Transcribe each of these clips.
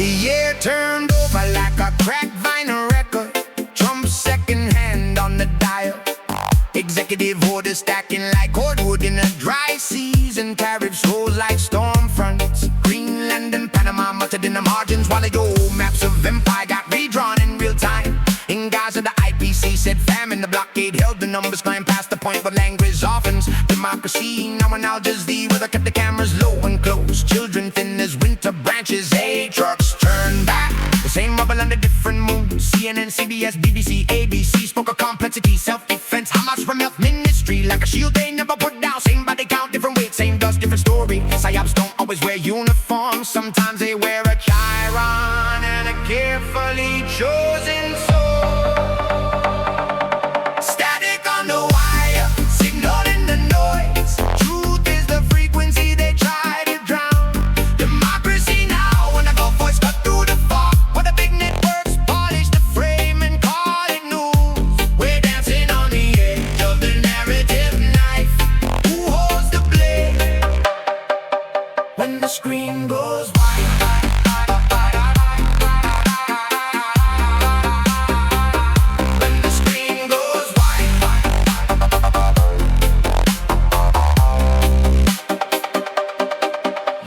The year turned over like a cracked vinyl record. Trump second hand on the dial. Executive orders stacking like cordwood in a dry season. Tariffs rose like storm fronts. Greenland and Panama muttered in the margins, while the old maps of empire got redrawn in real time. In Gaza, the IPC said famine. The blockade held the numbers, climbed past the point where language softens. Democracy now and Al Jazeera, weather kept the cameras low and close. Children thin as winter branches. Hey, trucks turn back. The same rubble under different moons. CNN, CBS, BBC, ABC spoke of complexity, self-defense, Hamas from health ministry. Like a shield they never put down. Same body count, different weight, same dust, different story. Psyops don't always wear uniforms. Sometimes they wear a chyron and a carefully chosen soul. Static on the wire, signal in the noise. Truth is the frequency they try to drown. Democracy now, when the Gulf voice cut through the fog, where the big networks polish the frame and call it news. We're dancing on the edge of the narrative knife. Who holds the blade when the screen goes wide?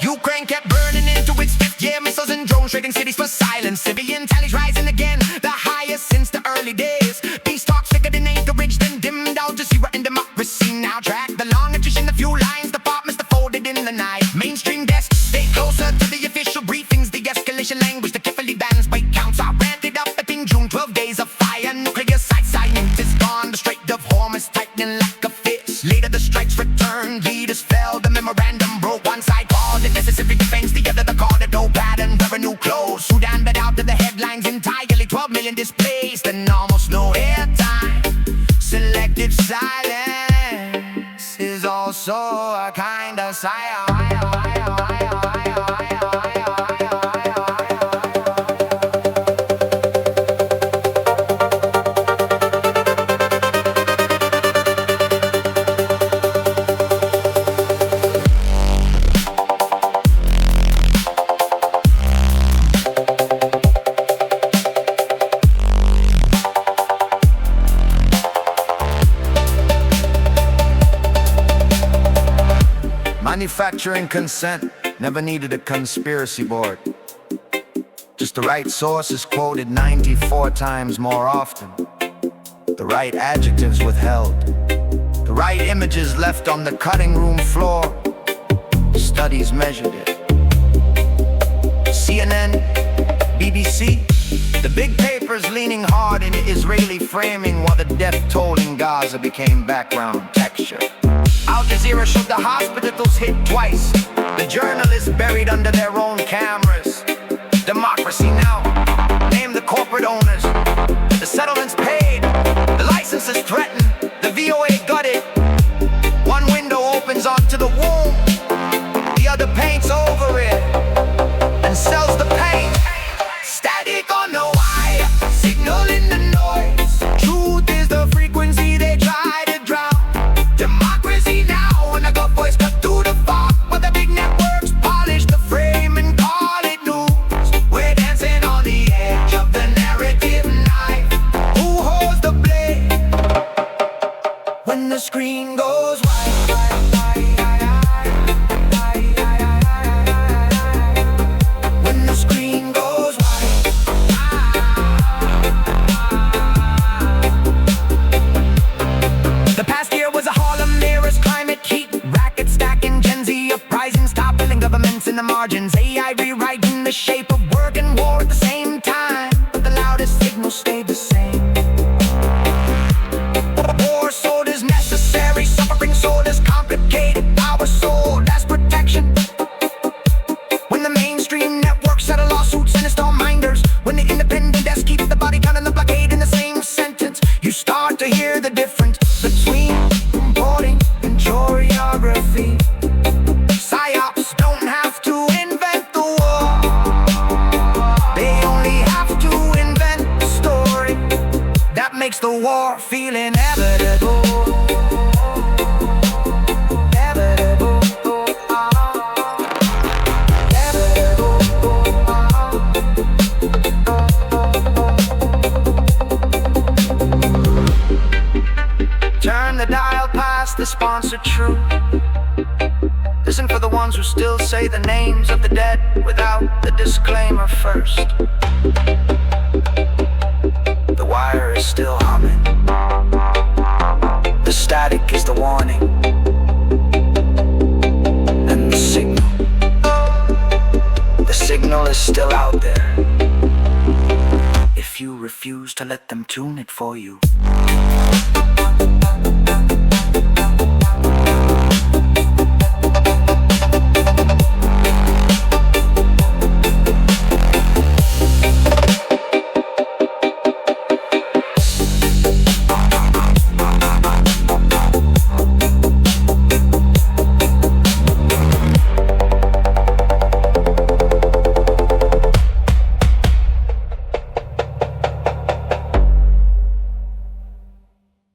Ukraine kept burning into its fifth year. Missiles and drones trading cities for silence. Civilian tallies rising again, the highest since the early days. Peace talks flickered in Anchorage, then dimmed. Al Jazeera and democracy now track the long attrition, the few lines, departments that folded in the night. Mainstream desks stay closer to the official briefings. The escalation language, the carefully balanced weight counts are ramped up in June. 12 days of fire, nuclear sites, scientists gone. The Strait of Hormuz tightening like a fist. Later the strikes returned, leaders fell, the memorandum broke. One side called it necessary defense, the other the call it no pattern, revenue closed. Sudan bet out to the headlines entirely, 12 million displaced and almost no airtime. Selective silence is also a kind of silence. Manufacturing consent never needed a conspiracy board. Just the right sources quoted 94 times more often. The right adjectives withheld. The right images left on the cutting room floor. Studies measured it. CNN, BBC, the big papers leaning hard in Israeli framing, while the death toll in Gaza became background texture. Al Jazeera showed the hospitals hit twice. The journalists buried under their own cameras. Democracy now, name the corporate owners. The settlements paid, the licenses threatened, the VOA gutted. One window opens onto the womb, the other paints over it and sells the paint. Static on the wire, signal in the noise. Truth is the frequency they try to drown. Democracy now, when the Gulf voice cut through the fog, where the big networks polish the frame and call it news. We're dancing on the edge of the narrative knife. Who holds the blade when the screen goes wide? When the screen goes wide. The past year was a hall of mirrors, climate heat, racket stacking, Gen Z uprising, stop building governments in the margins, AI rewriting the shape of work and war at the same time, but the loudest signal stayed the same. War sold as necessary, suffering sold as complicated, power sold as protection. When the mainstream networks settle lawsuits and install minders, when the independent desk keeps the body count and the blockade in the same sentence, you start to hear the difference between reporting and choreography. Psyops don't have to invent the war. They only have to invent the story that makes the war feel inevitable. Inevitable. response are true. Listen for the ones who still say the names of the dead without the disclaimer first. The wire is still humming. The static is the warning. And the signal is still out there. If you refuse to let them tune it for you.